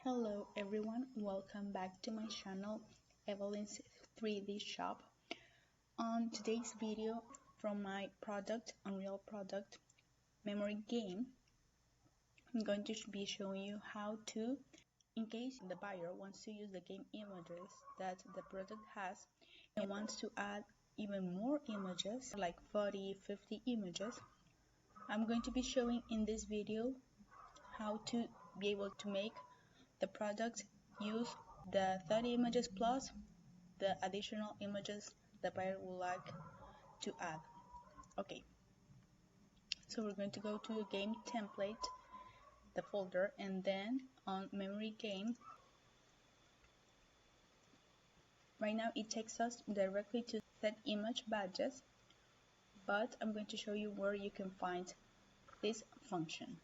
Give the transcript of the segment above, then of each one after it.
Hello everyone, welcome back to my channel Evelyn's 3D Shop. On today's video from my Unreal product memory game, I'm going to be showing you how to, in case the buyer wants to use the game images that the product has and wants to add even more images, like 40, 50 images, I'm going to be showing in this video how to be able to make the product use the 30 images plus the additional images the buyer would like to add. Okay, so we're going to go to game template, the folder, and then on memory game. Right now it takes us directly to set image badges, but I'm going to show you where you can find this function.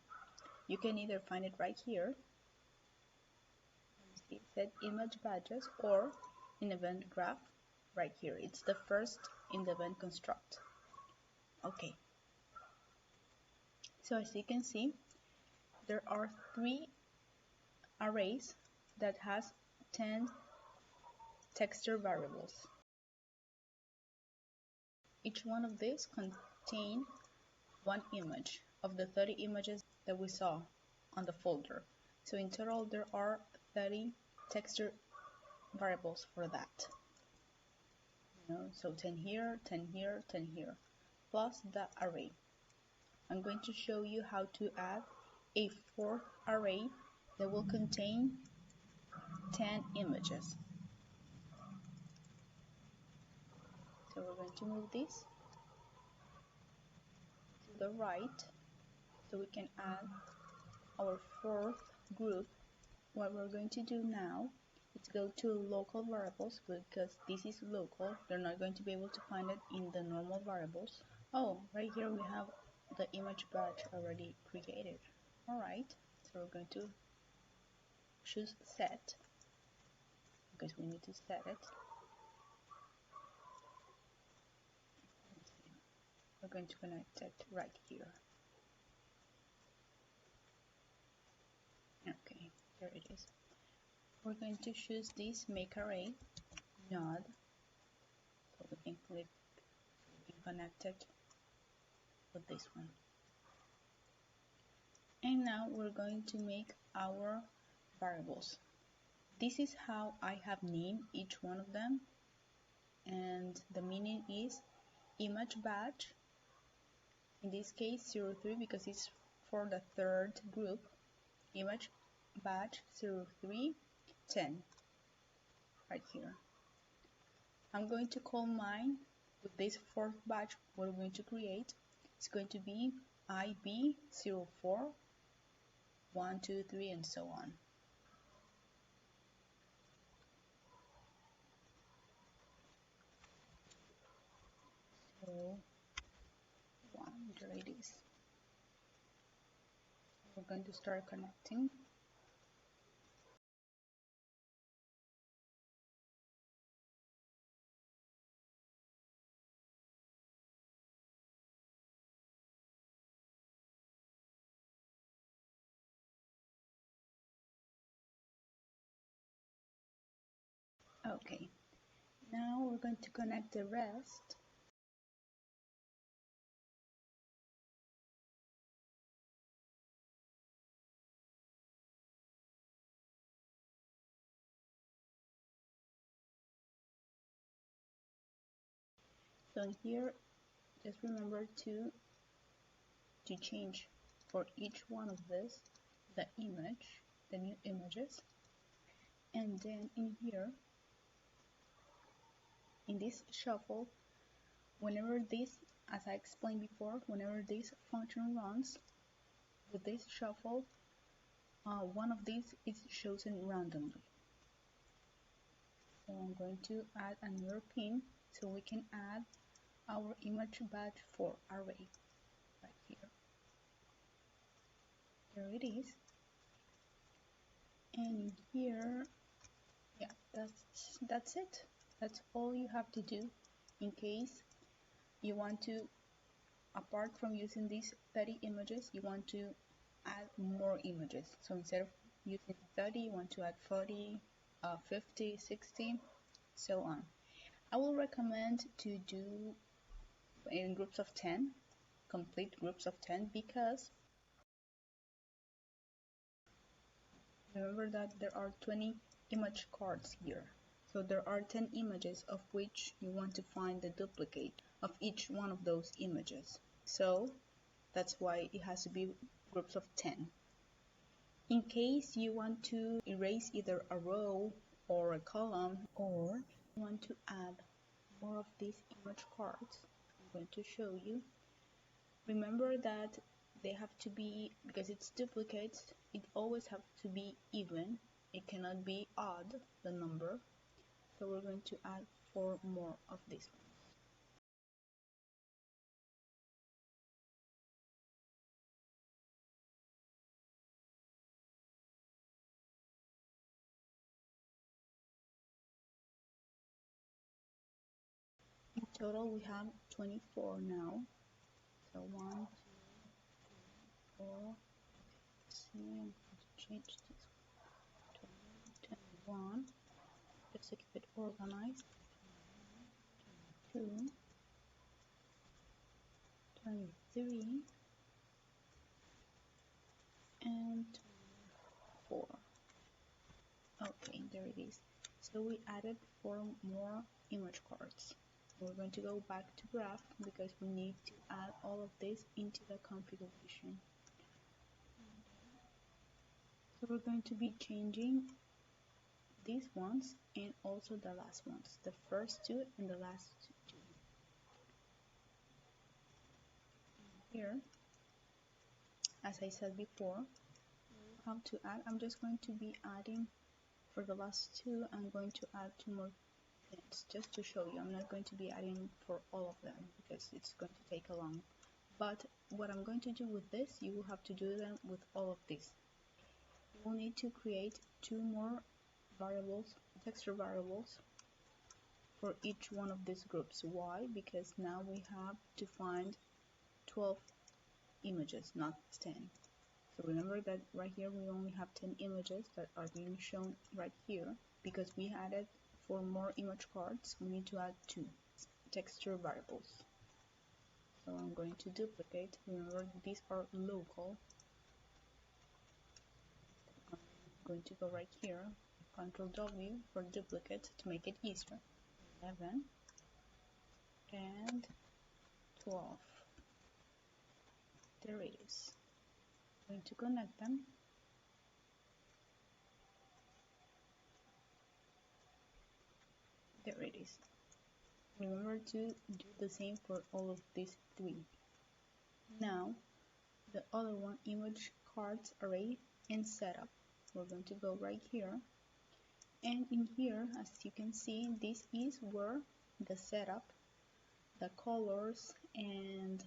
You can either find it right here, set image badges, or in event graph right here. It's the first in the event construct. Okay, so as you can see, there are 3 arrays that has 10 texture variables. Each one of these contain one image of the 30 images that we saw on the folder. So in total there are 30 texture variables for that. So 10 here, 10 here, 10 here, plus the array. I'm going to show you how to add a 4th array that will contain 10 images. So we're going to move this to the right so we can add our 4th group. What we're going to do now is go to local variables, because this is local. They're not going to be able to find it in the normal variables. Oh, right here we have the image batch already created. Alright, so we're going to choose set, because we need to set it. We're going to connect it right here. Okay, there it is. We're going to choose this make array node, so we can click, we can connect it with this one. And now we're going to make our variables. This is how I have named each one of them, and the meaning is image batch, in this case 03 because it's for the 3rd group, image batch 0310 right here. I'm going to call mine with this 4th batch we're going to create. It's going to be IB04 1, 2, 3, and so on. So there it is. We're going to start connecting. Okay, now we're going to connect the rest. So here, just remember to change for each one of this the image, the new images, and then in here, in this shuffle, whenever this, as I explained before, whenever this function runs with this shuffle, one of these is chosen randomly. So I'm going to add another pin so we can add our image batch 4 array right here. There it is. And here, yeah, that's it. That's all you have to do in case you want to, apart from using these 30 images, you want to add more images. So instead of using 30, you want to add 40, 50, 60, so on. I will recommend to do in groups of 10, complete groups of 10, because remember that there are 20 image cards here. So there are 10 images of which you want to find the duplicate of each one of those images. So that's why it has to be groups of 10. In case you want to erase either a row or a column, or you want to add more of these image cards, I'm going to show you. Remember that they have to be, because it's duplicates, it always have to be even. It cannot be odd, the number. So we're going to add 4 more of these ones. In total we have 24 now. So 1, 2, 3, 4, let's see, I'm going to change this, 20, 21, just to keep it organized, 22, 23, and 24. Okay, there it is. So we added 4 more image cards. We're going to go back to graph because we need to add all of this into the configuration. So we're going to be changing these ones and also the last ones, the first 2 and the last 2. Here, as I said before, how to add, I'm just going to be adding for the last 2, I'm going to add 2 more things just to show you. I'm not going to be adding for all of them because it's going to take a long. But what I'm going to do with this, you will have to do them with all of this. You will need to create 2 more variables, texture variables, for each one of these groups. Why? Because now we have to find 12 images, not 10. So remember that right here we only have 10 images that are being shown right here. Because we added 4 more image cards, we need to add 2 texture variables. So I'm going to duplicate. Remember, these are local. I'm going to go right here, Ctrl W for duplicate to make it easier. 11 and 12. There it is. I'm going to connect them. There it is. Remember to do the same for all of these 3. Now, the other one, image cards array and setup. We're going to go right here. And in here, as you can see, this is where the setup, the colors, and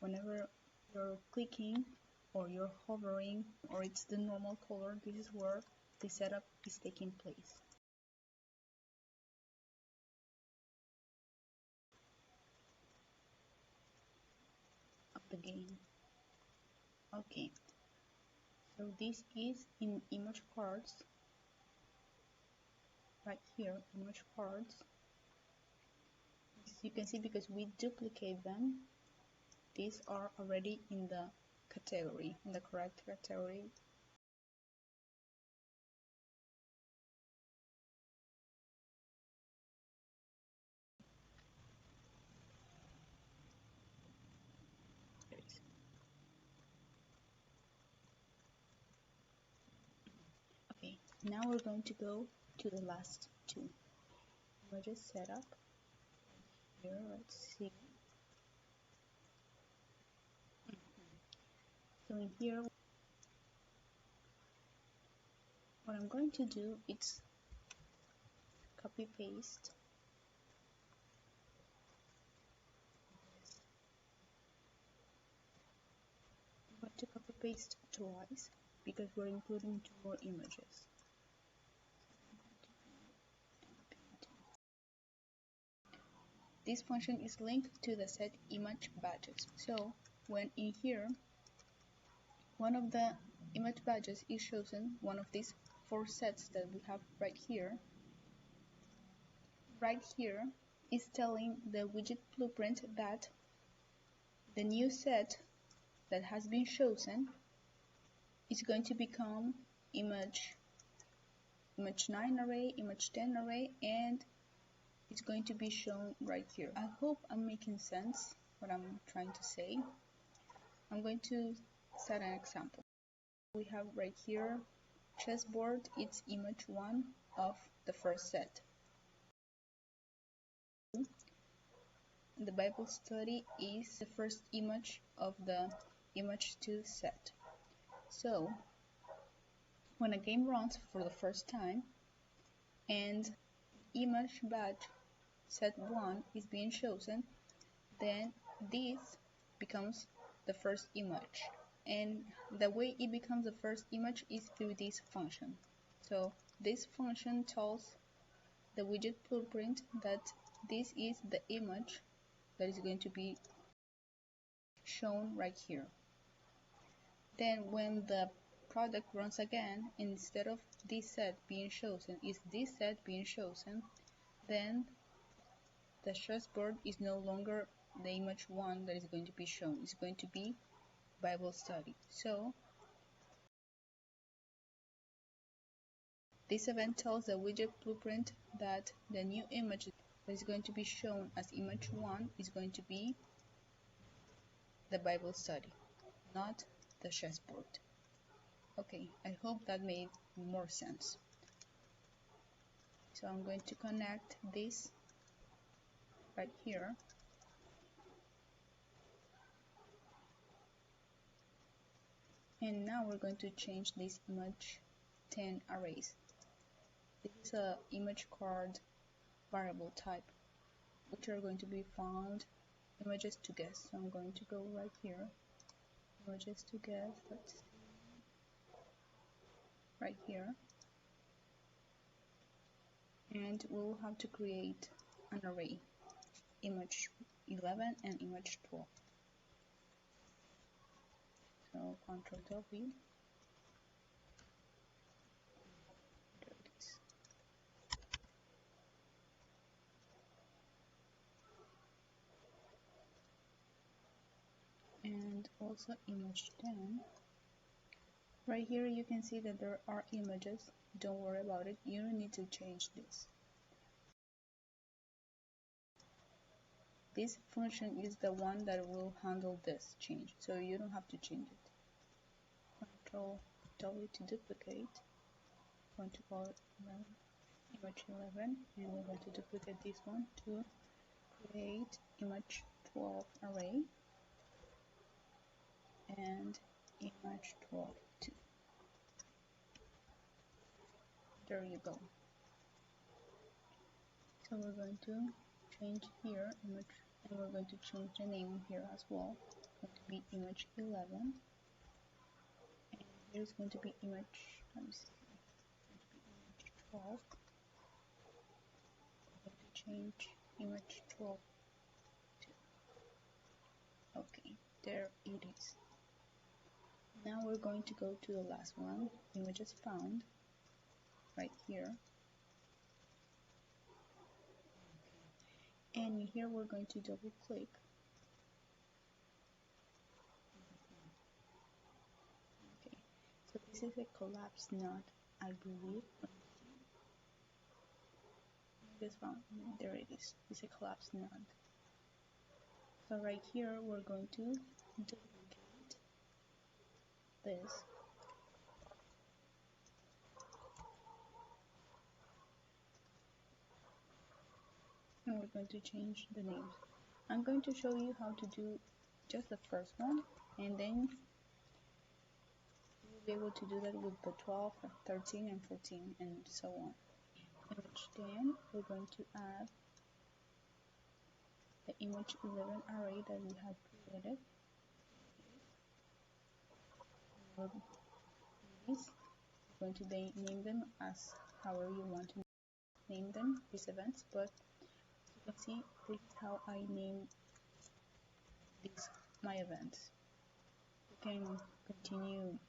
whenever you're clicking or you're hovering or it's the normal color, this is where the setup is taking place. Of the game. Okay, so this is in image cards, right here, image cards. As you can see, because we duplicate them, these are already in the category, in the correct category. Okay, now we're going to go to the last 2. Images setup. Here, let's see. So in here, what I'm going to do is copy paste. I'm going to copy paste twice because we're including 2 more images. This function is linked to the set image badges. So when in here, one of the image badges is chosen one of these 4 sets that we have right here. Right here is telling the widget blueprint that the new set that has been chosen is going to become image 9 array, image 10 array, and it's going to be shown right here. I hope I'm making sense what I'm trying to say. I'm going to set an example. We have right here chessboard, it's image 1 of the first set. The Bible study is the first image of the image 2 set. So when a game runs for the first time and image badge set 1 is being chosen, then this becomes the first image. And the way it becomes the first image is through this function. So this function tells the widget blueprint that this is the image that is going to be shown right here. Then when the product runs again, instead of this set being chosen, is this set being chosen, then the chessboard is no longer the image 1 that is going to be shown. It's going to be Bible study. So this event tells the widget blueprint that the new image that is going to be shown as image 1 is going to be the Bible study, not the chessboard. Okay, I hope that made more sense. So I'm going to connect this right here. And now we're going to change this image 10 arrays. This is a image card variable type, which are going to be found images to guess. So I'm going to go right here, images to guess, let's see, right here, and we'll have to create an array, image 11 and image 12. So Ctrl W, there it is. And also image 10. Right here you can see that there are images. Don't worry about it, you don't need to change this. This function is the one that will handle this change, so you don't have to change it. Ctrl W to duplicate. I'm going to call it image 11, and we're going to duplicate this one to create image 12 array and image 12 too. There you go. So we're going to change here image, and we're going to change the name here as well. It's going to be image 11, and here's going to be image, let me see, it's going to be image 12. We're going to change image 12 too. Okay, there it is. Now we're going to go to the last one, images found, right here. And here we're going to double click. Okay, so this is a collapse knot, I believe. Images found, there it is. It's a collapse knot. So right here we're going to duplicate this. And we're going to change the names. I'm going to show you how to do just the first one, and then you'll be able to do that with the 12, 13, and 14, and so on. Image 10, we're going to add the image 11 array that we have created. We're going to name them as however you want to name them, these events, but you can see this is how I name these my events. You can continue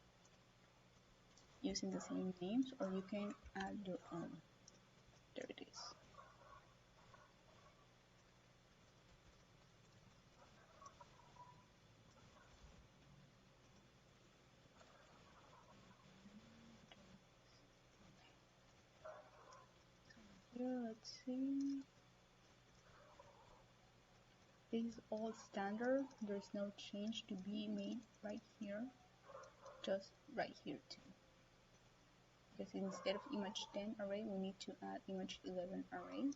using the same names, or you can add your own. There it is. Here, let's see. This is all standard. There's no change to be made right here, just right here too. Because instead of image 10 array, we need to add image 11 array.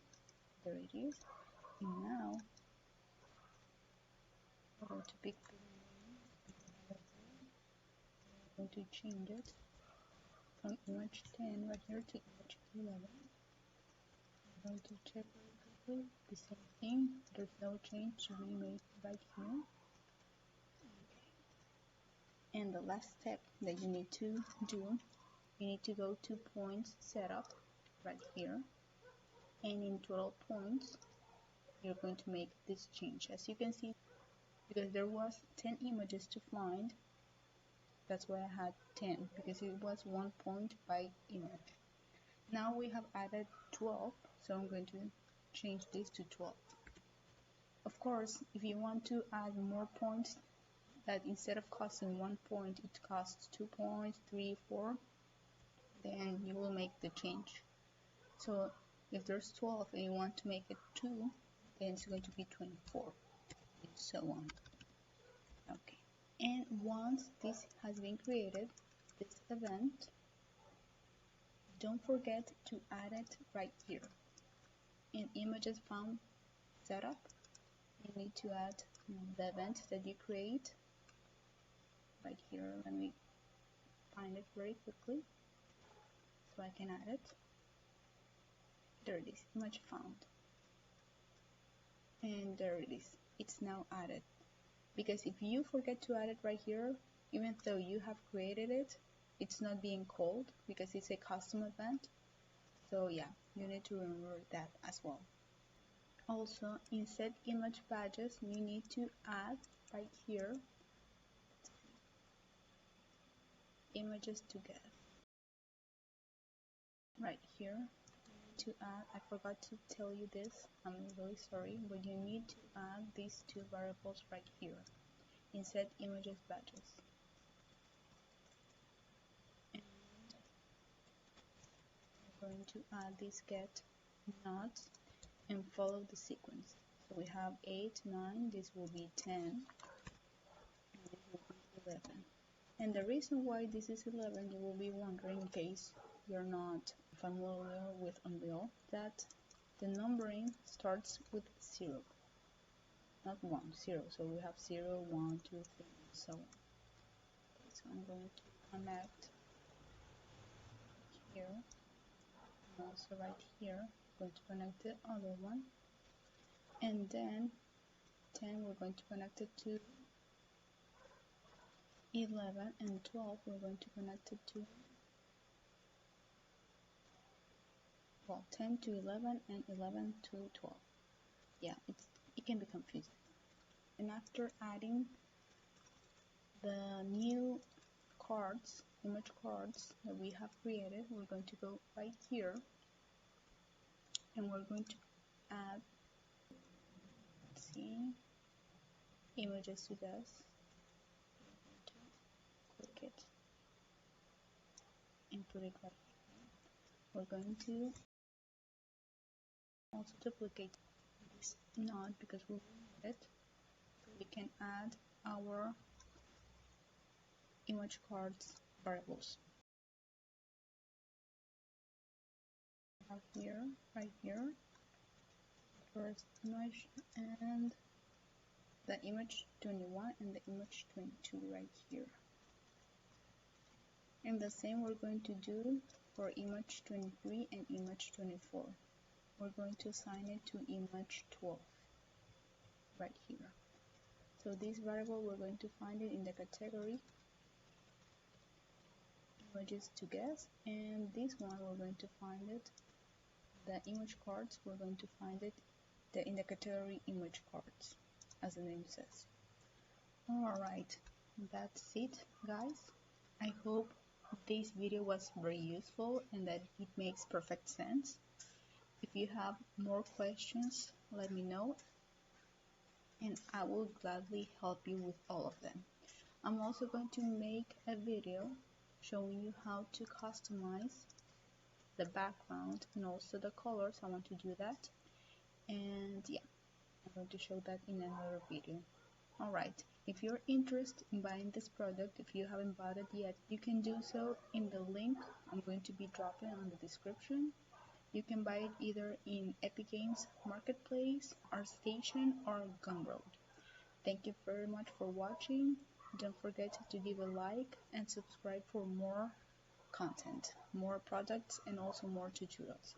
There it is. And now we're going to pick the name. I'm going to change it from image 10 right here to image 11. I'm going to check very quickly. The same thing. There's no change to be made right here. And the last step that you need to do, you need to go to points setup right here, and in total points you're going to make this change. As you can see, because there was 10 images to find, that's why I had 10, because it was 1 point by image. Now we have added 12, so I'm going to change this to 12. Of course, if you want to add more points, that instead of costing 1 point, it costs 2 points, 3, 4, then you will make the change. So if there's 12 and you want to make it 2, then it's going to be 24, and so on. Okay. And once this has been created, this event, don't forget to add it right here. In images found setup, you need to add the event that you create right here. Let me find it very quickly so I can add it. There it is, image found. And there it is, it's now added. Because if you forget to add it right here, even though you have created it, it's not being called because it's a custom event. So yeah, you need to remember that as well. Also, in set image badges, you need to add right here images together. Right here, you need to add, I forgot to tell you this, I'm really sorry, but you need to add these two variables right here in set images badges. And we're going to add this get not and follow the sequence. So we have 8, 9, this will be 10, and this will be 11. And the reason why this is 11, you will be wondering in case you're not familiar with Unreal, that the numbering starts with 0, not 1, 0. So we have 0, 1, 2, 3, and so on. Okay, so I'm going to connect here, and also right here, I'm going to connect the other one. And then 10, we're going to connect it to 11, and 12, we're going to connect it to, well, 10 to 11 and 11 to 12. Yeah, it can be confusing. And after adding the new cards, image cards that we have created, we're going to go right here and we're going to add, let's see, images to this. Click it and put it right here. We're going to also duplicate this node because we need it, so we can add our image cards variables. Right here, first image and the image 21 and the image 22 right here. And the same we're going to do for image 23 and image 24. We're going to assign it to image 12 right here. So this variable, we're going to find it in the category images to guess, and this one we're going to find it, the image cards, we're going to find it in the category image cards, as the name says. Alright, that's it guys. I hope this video was very useful and that it makes perfect sense. If you have more questions, let me know and I will gladly help you with all of them. I'm also going to make a video showing you how to customize the background and also the colors. I want to do that, and yeah, I'm going to show that in another video. Alright, if you're interested in buying this product, if you haven't bought it yet, you can do so in the link I'm going to be dropping on the description. You can buy it either in Epic Games Marketplace, ArtStation, or Gumroad. Thank you very much for watching. Don't forget to give a like and subscribe for more content, more products, and also more tutorials.